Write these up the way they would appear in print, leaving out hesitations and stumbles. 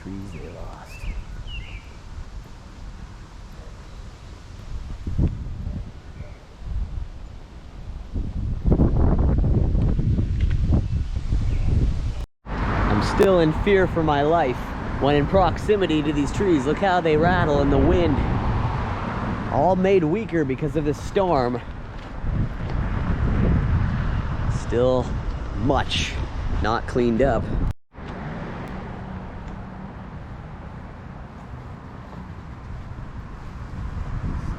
trees they lost. I'm still in fear for my life when in proximity to these trees. Look how they rattle in the wind. All made weaker because of this storm. Still much not cleaned up.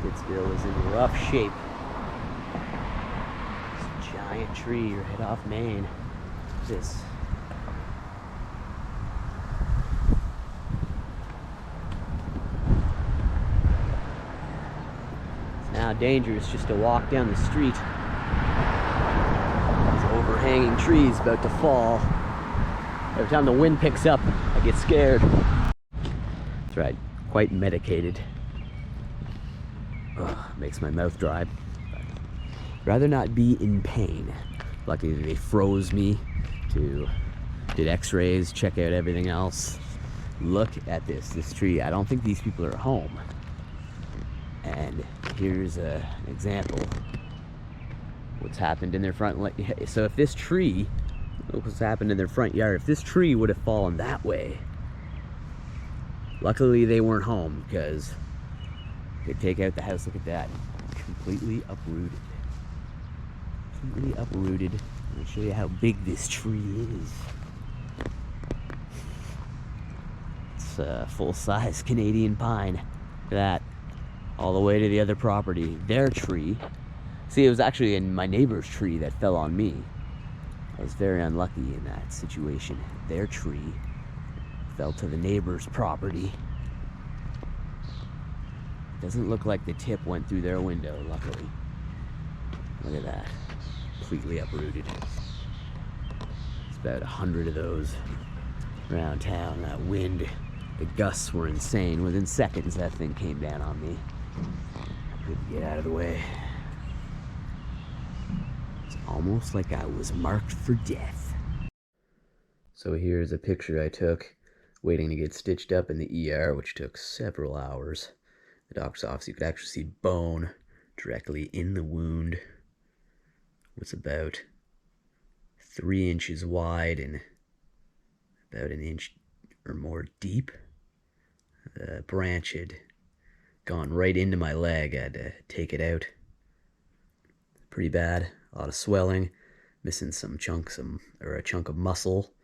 Stittsville is in rough shape. This giant tree right off Main. This. It's now dangerous just to walk down the street. Overhanging trees about to fall. Every time the wind picks up, I get scared. That's right, quite medicated. Ugh, makes my mouth dry. But rather not be in pain. Luckily they froze me did x-rays, check out everything else. Look at this tree. I don't think these people are home. And here's an example. What's happened in their front. So if this tree, look what's happened in their front yard. If this tree would have fallen that way, luckily they weren't home, because they take out the house. Look at that, completely uprooted. Completely uprooted. I'll show you how big this tree is. It's a full-size Canadian pine. Look at that, all the way to the other property. Their tree. See, it was actually in my neighbor's tree that fell on me. I was very unlucky in that situation. Their tree fell to the neighbor's property. Doesn't look like the tip went through their window, luckily. Look at that. Completely uprooted. It's about 100 of those around town. That wind, the gusts were insane. Within seconds, that thing came down on me. I couldn't get out of the way. Almost like I was marked for death. So here's a picture I took waiting to get stitched up in the ER, which took several hours. The doctor's office, you could actually see bone directly in the wound. It's about 3 inches wide and about an inch or more deep. The branch had gone right into my leg. I had to take it out. Pretty bad. A lot of swelling, missing some chunks, a chunk of muscle,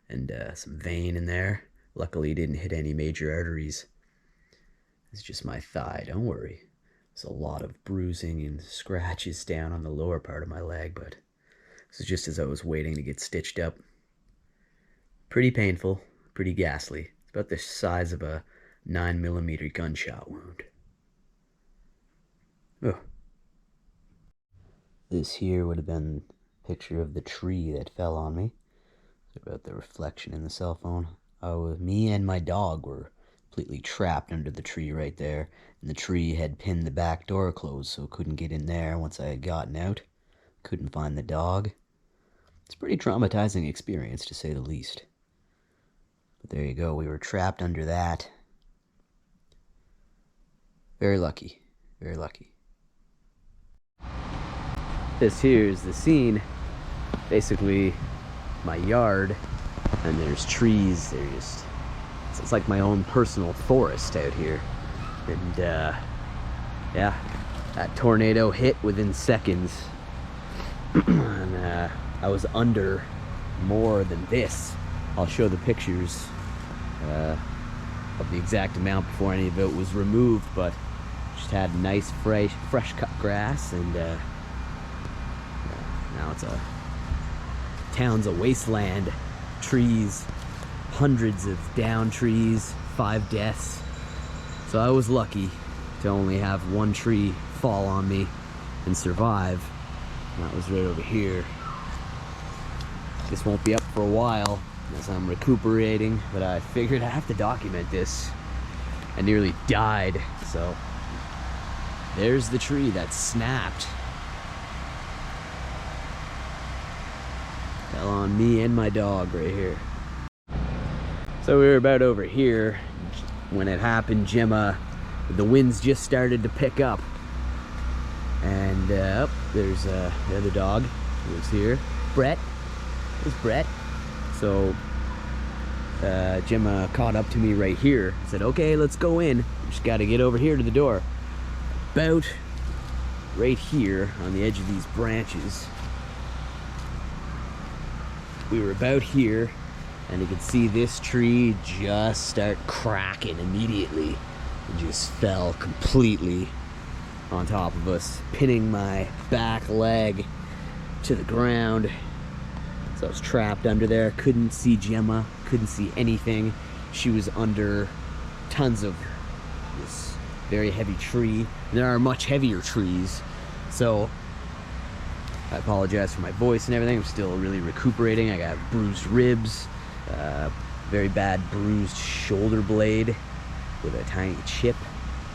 and some vein in there. Luckily, it didn't hit any major arteries. It's just my thigh. Don't worry. There's a lot of bruising and scratches down on the lower part of my leg, but this is just as I was waiting to get stitched up. Pretty painful, pretty ghastly. It's about the size of a 9mm gunshot wound. Ugh. This here would have been a picture of the tree that fell on me. It's about the reflection in the cell phone. Me and my dog were completely trapped under the tree right there. And the tree had pinned the back door closed, so couldn't get in there once I had gotten out. Couldn't find the dog. It's a pretty traumatizing experience, to say the least. But there you go, we were trapped under that. Very lucky, very lucky. This here is the scene, basically my yard, and there's trees. It's like my own personal forest out here. And yeah, that tornado hit within seconds. And I was under more than this. I'll show the pictures of the exact amount before any of it was removed, but just had nice fresh cut grass, and now town's a wasteland. Trees, hundreds of down trees, 5 deaths. So I was lucky to only have one tree fall on me and survive. And that was right over here. This won't be up for a while as I'm recuperating, but I figured I have to document this. I nearly died, so there's the tree that snapped. Fell on me and my dog right here. So we were about over here when it happened. Jemma, the winds just started to pick up. And there's the other dog who was here. Brett. There's Brett. So Jemma caught up to me right here. Said, okay, let's go in. Just got to get over here to the door. About right here on the edge of these branches. We were about here, and you could see this tree just start cracking immediately. It just fell completely on top of us, pinning my back leg to the ground. So I was trapped under there, couldn't see Jemma, couldn't see anything. She was under tons of this very heavy tree. There are much heavier trees, so I apologize for my voice and everything. I'm still really recuperating. I got bruised ribs, very bad bruised shoulder blade with a tiny chip,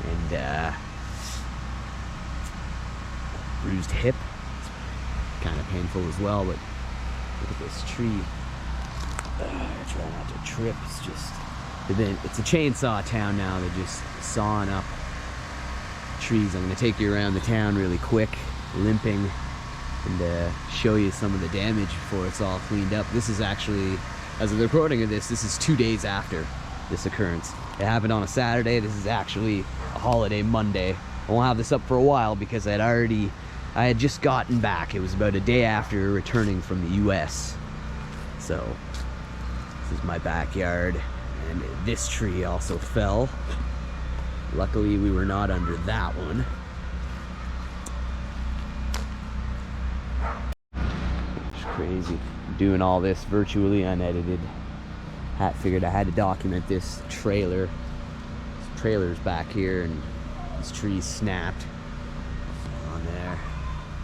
and bruised hip. It's kind of painful as well, but look at this tree. Try not to trip. It's just, it's a chainsaw town now. They're just sawing up trees. I'm gonna take you around the town really quick, limping, and show you some of the damage before it's all cleaned up. This is actually, as of the recording of this is 2 days after this occurrence. It happened on a Saturday. This is actually a holiday Monday. I won't have this up for a while because I had just gotten back. It was about a day after returning from the US. So this is my backyard, and this tree also fell. Luckily we were not under that one. It's crazy doing all this virtually unedited. Figured I had to document this trailer. This trailer's back here, and this tree snapped on there.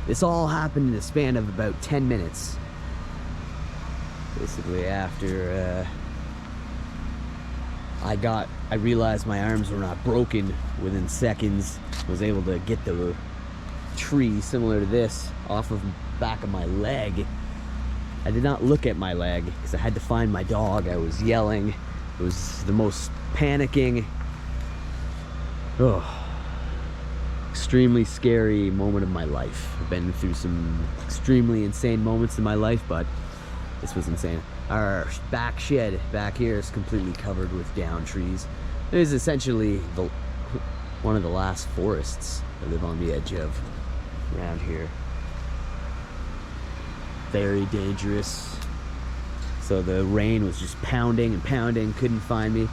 This all happened in the span of about 10 minutes. Basically after I realized my arms were not broken within seconds. I was able to get the tree similar to this off of the back of my leg. I did not look at my leg because I had to find my dog. I was yelling. It was the most panicking, extremely scary moment of my life. I've been through some extremely insane moments in my life, but this was insane. Our back shed back here is completely covered with down trees. It is essentially one of the last forests I live on the edge of around here. Very dangerous. So the rain was just pounding and pounding, couldn't find me.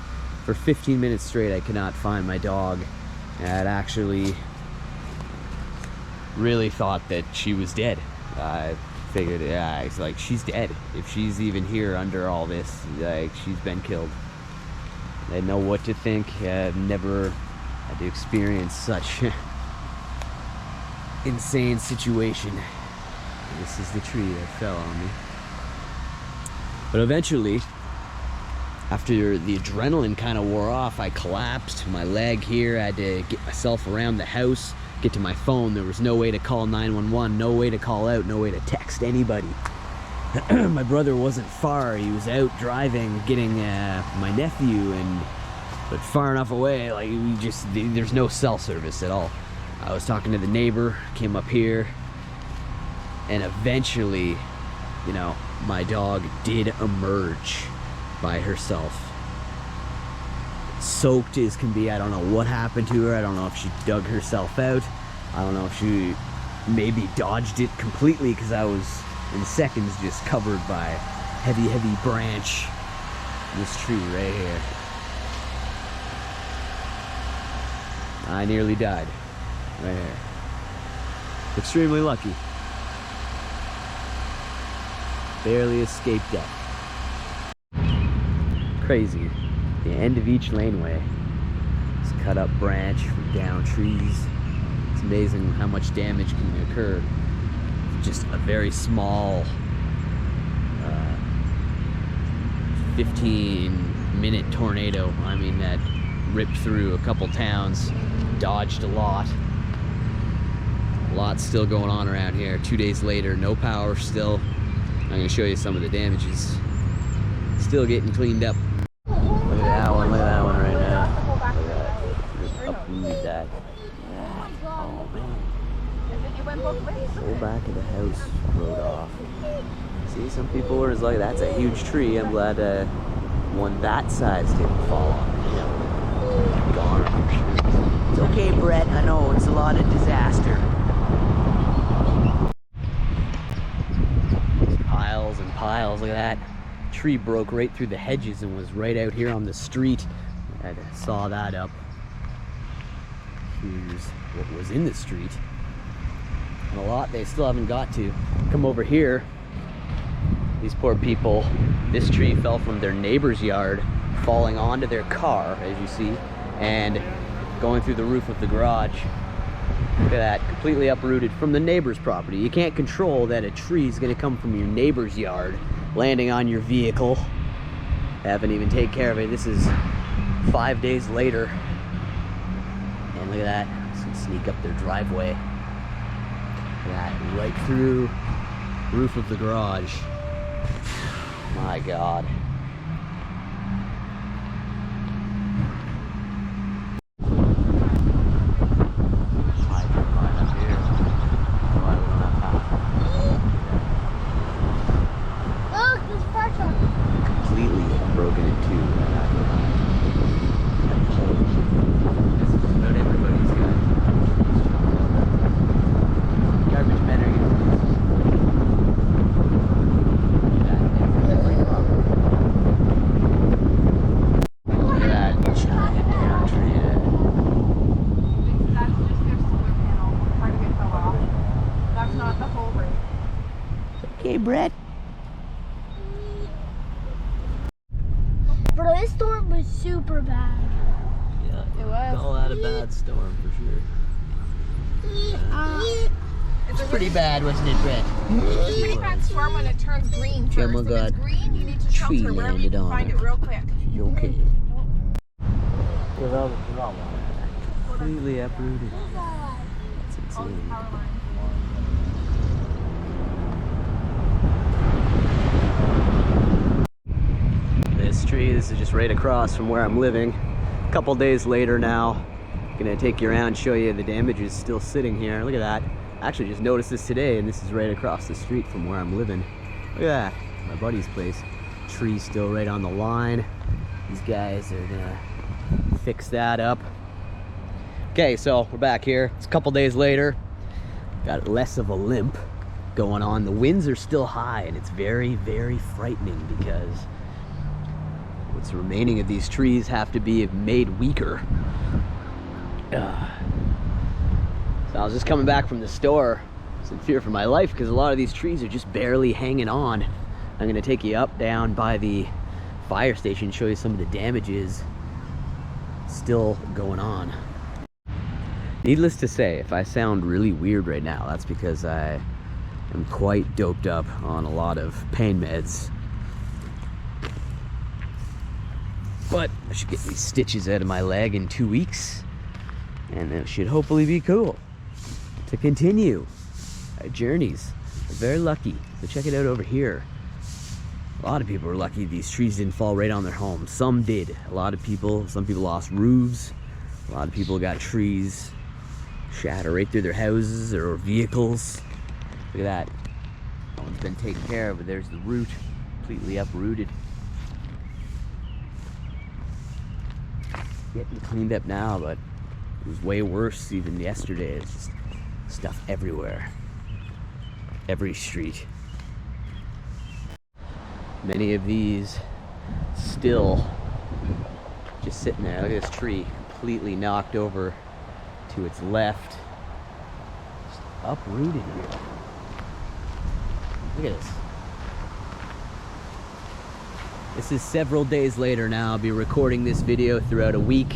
For 15 minutes straight I could not find my dog. And I'd actually really thought that she was dead. I figured, yeah, it's like, she's dead. If she's even here under all this, like, she's been killed. I didn't know what to think. I've never had to experience such insane situation. This is the tree that fell on me. But eventually, after the adrenaline kind of wore off, I collapsed. My leg here, I had to get myself around the house, get to my phone. There was no way to call 911, no way to call out, no way to text anybody. My brother wasn't far. He was out driving, getting my nephew, but far enough away, like, there's no cell service at all. I was talking to the neighbor, came up here, and eventually, you know, my dog did emerge by herself. Soaked as can be. I don't know what happened to her. I don't know if she dug herself out. I don't know if she maybe dodged it completely, because I was in seconds just covered by heavy branch. This tree right here. I nearly died right here. Extremely lucky. Barely escaped death. Crazy. The end of each laneway is cut up branch from down trees. It's amazing how much damage can occur. Just a very small 15-minute tornado. I mean, that ripped through a couple towns, dodged a lot. Lots still going on around here. 2 days later, no power still. I'm going to show you some of the damages. Still getting cleaned up. house rode off. See, some people were just like, that's a huge tree. I'm glad one that size didn't fall on me. Yeah, gone for sure. It's okay, Brett. I know it's a lot of disaster. Piles and piles. Look at that. Tree broke right through the hedges and was right out here on the street. I saw that up. Here's what was in the street. And a lot they still haven't got to. Come over here. These poor people, this tree fell from their neighbor's yard, falling onto their car, as you see, and going through the roof of the garage. Look at that, completely uprooted from the neighbor's property. You can't control that a tree is going to come from your neighbor's yard, landing on your vehicle. Haven't even taken care of it. This is 5 days later. And look at that, it's gonna sneak up their driveway. Look at that, right through the roof of the garage. My God. Look, there's Thrasha. Completely broken in two. This is just about everybody's got garbage men are getting okay, Brett. Bro, this storm was super bad. Yeah, It was. Call that a bad storm for sure. It's pretty bad, wasn't it, Brett? It's a pretty bad storm when it turns green first. Jemma If got it's green, you need to tree shelter wherever you landed can on find her. it real quick. You okay? Completely uprooted. That's insane. This tree, this is just right across from where I'm living. A couple days later now, gonna take you around, show you the damage is still sitting here. Look at that. I actually just noticed this today, and this is right across the street from where I'm living. Look at that, my buddy's place. Tree still right on the line. These guys are gonna fix that up. Okay, so we're back here. It's a couple days later. Got less of a limp going on. The winds are still high, and it's very, very frightening because what's remaining of these trees have to be made weaker. So I was just coming back from the store. I was in fear for my life because a lot of these trees are just barely hanging on. I'm gonna take you up, down by the fire station, show you some of the damages still going on. Needless to say, if I sound really weird right now, that's because I am quite doped up on a lot of pain meds. But I should get these stitches out of my leg in 2 weeks, and it should hopefully be cool to continue our journeys. We're very lucky. So check it out over here. A lot of people are lucky these trees didn't fall right on their homes. Some did. Some people lost roofs. A lot of people got trees shatter right through their houses or vehicles. Look at that. That one's been taken care of, but there's the root, completely uprooted. Getting cleaned up now, but it was way worse even yesterday. It's just stuff everywhere. Every street. Many of these still just sitting there. Look at this tree, completely knocked over to its left. Just uprooted here. Look at this. This is several days later now. I'll be recording this video throughout a week.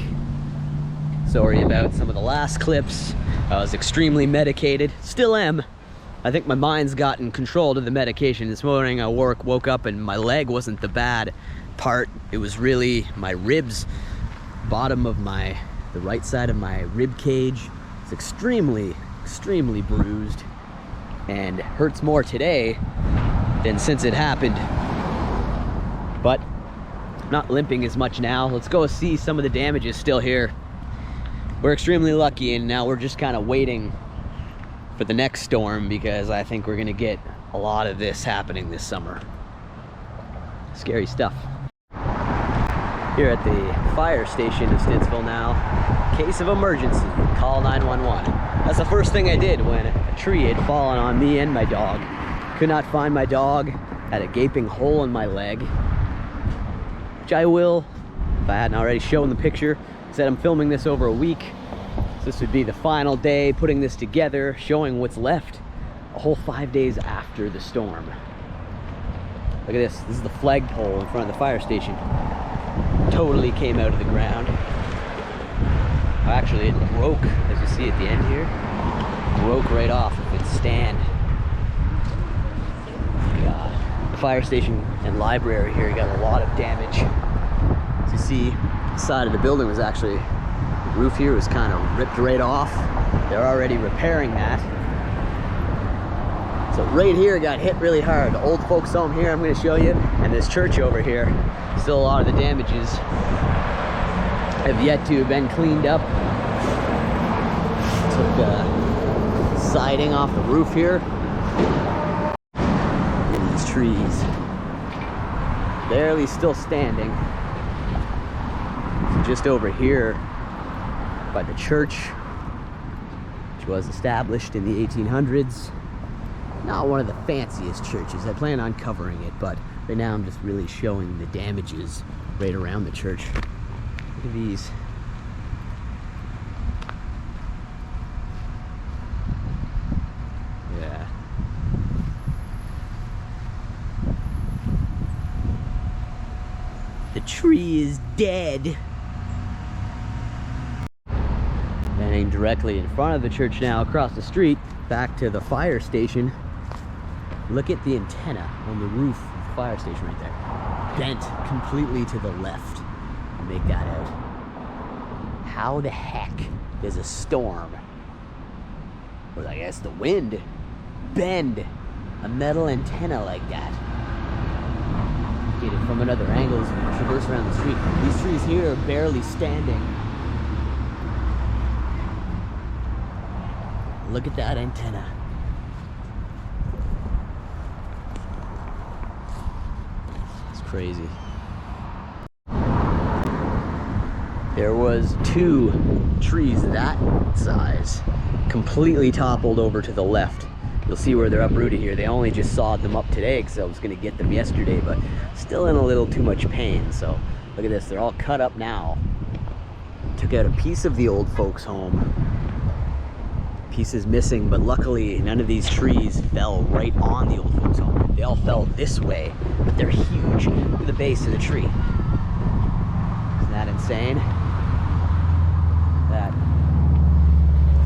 Sorry about some of the last clips. I was extremely medicated, still am. I think my mind's gotten control to the medication. This morning I woke up and my leg wasn't the bad part. It was really my ribs, bottom of the right side of my rib cage. It's extremely, extremely bruised and hurts more today than since it happened. But I'm not limping as much now. Let's go see some of the damages still here. We're extremely lucky, and now we're just kind of waiting for the next storm, because I think we're gonna get a lot of this happening this summer. Scary stuff. Here at the fire station of Stittsville now. Case of emergency, call 911. That's the first thing I did when a tree had fallen on me and my dog. Could not find my dog, had a gaping hole in my leg, which I will, if I hadn't already shown the picture. Said I'm filming this over a week, so this would be the final day putting this together, showing what's left a whole 5 days after the storm. Look at this. This is the flagpole in front of the fire station. Totally came out of the ground. Actually, it broke, as you see at the end here. Broke right off of its stand. The fire station and library here got a lot of damage. As you see, the side of the building was actually, the roof here was kind of ripped right off. They're already repairing that. So right here got hit really hard. The old folks home here I'm going to show you, and this church over here. Still a lot of the damages have yet to have been cleaned up. Took siding off the roof here. And these trees, barely still standing. So just over here by the church, which was established in the 1800s. Not one of the fanciest churches. I plan on covering it, but right now I'm just really showing the damages right around the church. Look at these. Yeah. The tree is dead. Standing directly in front of the church now, across the street, back to the fire station. Look at the antenna on the roof of the fire station right there. Bent completely to the left. Make that out. How the heck does a storm, or I guess the wind, bend a metal antenna like that? Get it from another angle, traverse around the street. These trees here are barely standing. Look at that antenna. Crazy. There was 2 trees that size completely toppled over to the left. You'll see where they're uprooted here. They only just sawed them up today because I was going to get them yesterday, but still in a little too much pain. So look at this, they're all cut up now. Took out a piece of the old folks' home. Pieces missing, but luckily none of these trees fell right on the old folks' home. They all fell this way, but they're huge. Look at the base of the tree. Isn't that insane? That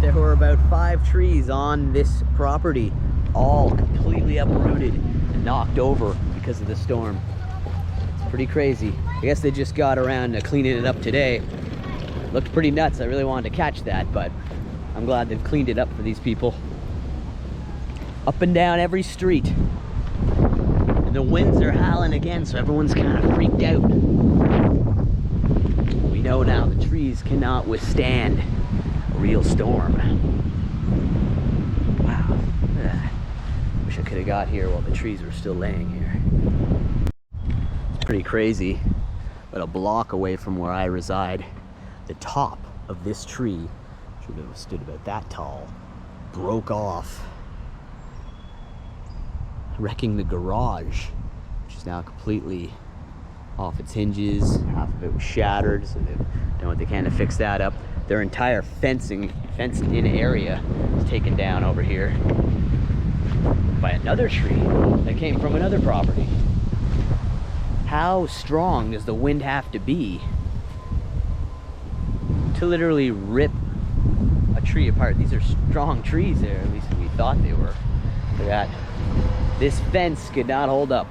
there were about 5 trees on this property, all completely uprooted and knocked over because of the storm. It's pretty crazy. I guess they just got around to cleaning it up today. Looked pretty nuts. I really wanted to catch that, but I'm glad they've cleaned it up for these people. Up and down every street. And the winds are howling again, so everyone's kind of freaked out. We know now the trees cannot withstand a real storm. Wow. Wish I could have got here while the trees were still laying here. It's pretty crazy, but a block away from where I reside, the top of this tree, should have stood about that tall, broke off, wrecking the garage, which is now completely off its hinges. Half of it was shattered, so they've done what they can to fix that up. Their entire fenced-in area was taken down over here by another tree that came from another property. How strong does the wind have to be to literally rip a tree apart? These are strong trees there, at least we thought they were. Look at that. This fence could not hold up.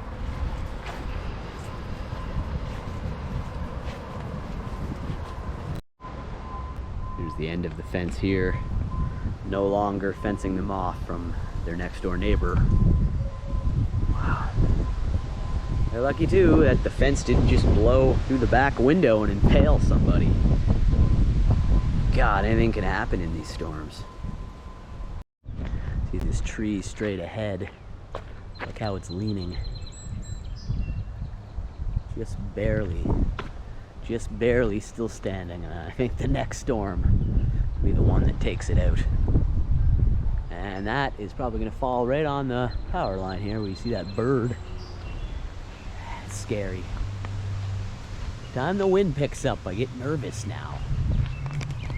Here's the end of the fence here. No longer fencing them off from their next door neighbor. Wow. They're lucky too that the fence didn't just blow through the back window and impale somebody. God, anything can happen in these storms. See this tree straight ahead. Look how it's leaning. Just barely still standing. And I think the next storm will be the one that takes it out. And that is probably going to fall right on the power line here where you see that bird. It's scary. Time the wind picks up, I get nervous now.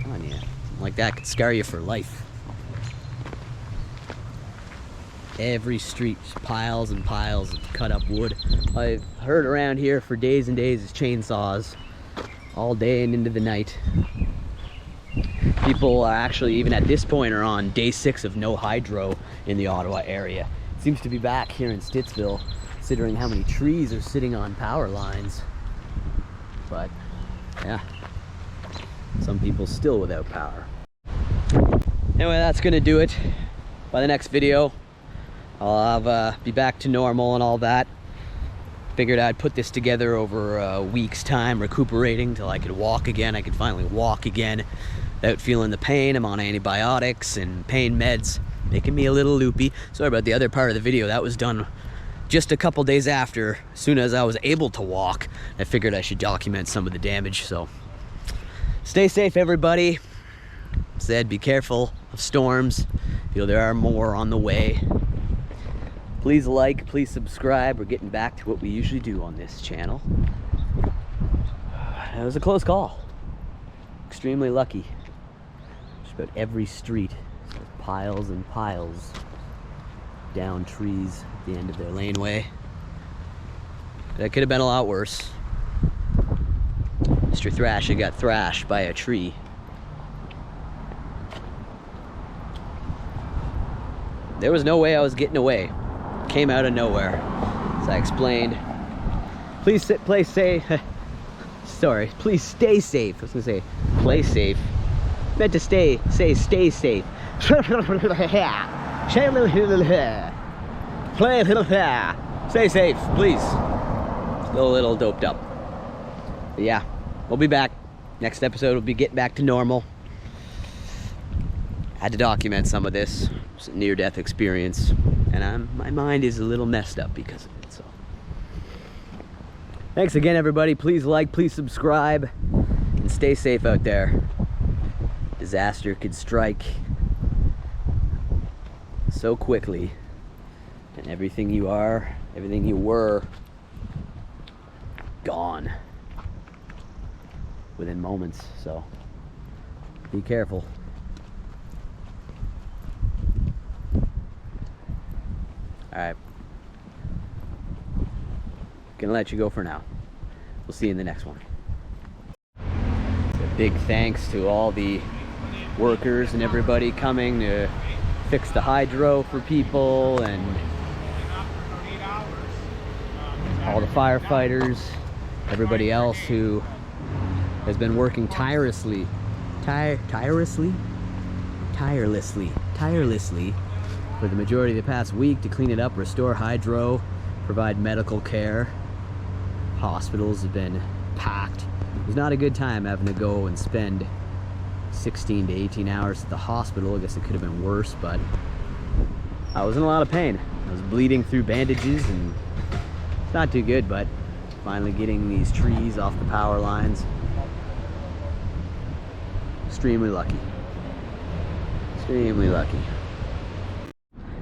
Come on, yeah. Something like that could scar you for life. Every street, just piles and piles of cut up wood. I've heard around here for days and days is chainsaws all day and into the night. People are actually, even at this point, are on day 6 of no hydro in the Ottawa area. It seems to be back here in Stittsville, considering how many trees are sitting on power lines. But yeah, some people still without power. Anyway, that's gonna do it. By the next video, I'll be back to normal and all that. Figured I'd put this together over a week's time, recuperating till I could walk again. I could finally walk again without feeling the pain. I'm on antibiotics and pain meds, making me a little loopy. Sorry about the other part of the video. That was done just a couple days after, as soon as I was able to walk. I figured I should document some of the damage. So stay safe, everybody. Said be careful of storms. Feel there are more on the way. Please like, please subscribe. We're getting back to what we usually do on this channel. It was a close call. Extremely lucky. Just about every street, so piles and piles down trees at the end of their laneway. That could have been a lot worse. Mr. Thrasha got thrashed by a tree. There was no way I was getting away. Came out of nowhere, as I explained. Please play safe. Sorry, please stay safe. I was gonna say play safe. Meant to say stay safe. Stay safe, please. Still a little doped up. But yeah, we'll be back. Next episode will be getting back to normal. Had to document some of this. It's a near-death experience, and my mind is a little messed up because of it. So, thanks again, everybody. Please like, please subscribe, and stay safe out there. Disaster could strike so quickly, and everything you are, everything you were, gone within moments. So, be careful. Alright. Gonna let you go for now. We'll see you in the next one. A big thanks to all the workers and everybody coming to fix the hydro for people, and all the firefighters, everybody else who has been working tirelessly for the majority of the past week to clean it up, restore hydro, provide medical care. Hospitals have been packed. It was not a good time having to go and spend 16 to 18 hours at the hospital. I guess it could have been worse, but I was in a lot of pain. I was bleeding through bandages, and it's not too good, but finally getting these trees off the power lines. Extremely lucky. Extremely lucky.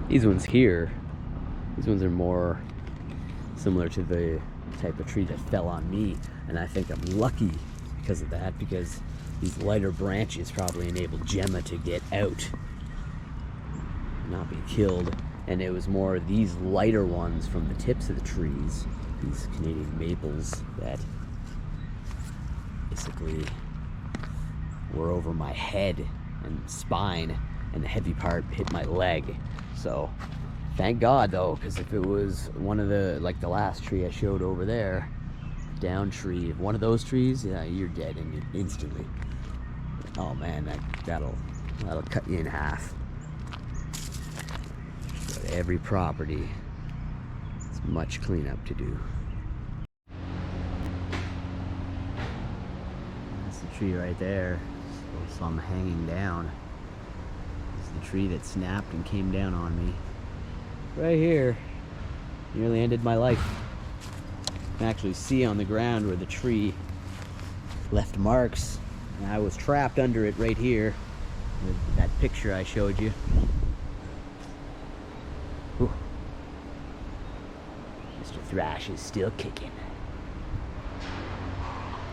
These ones here, these ones are more similar to the type of tree that fell on me, and I think I'm lucky because of that, because these lighter branches probably enabled Jemma to get out, not be killed. And it was more these lighter ones from the tips of the trees, these Canadian maples, that basically were over my head and spine, and the heavy part hit my leg. So thank God though, because if it was one of the, like the last tree I showed over there, down tree, if one of those trees, yeah, you're dead instantly. Oh man, that'll cut you in half. But every property, it's much cleanup to do. That's the tree right there. So some hanging down. the tree that snapped and came down on me. Right here. Nearly ended my life. You can actually see on the ground where the tree left marks. And I was trapped under it right here with that picture I showed you. Whew. Mr. Thrash is still kicking.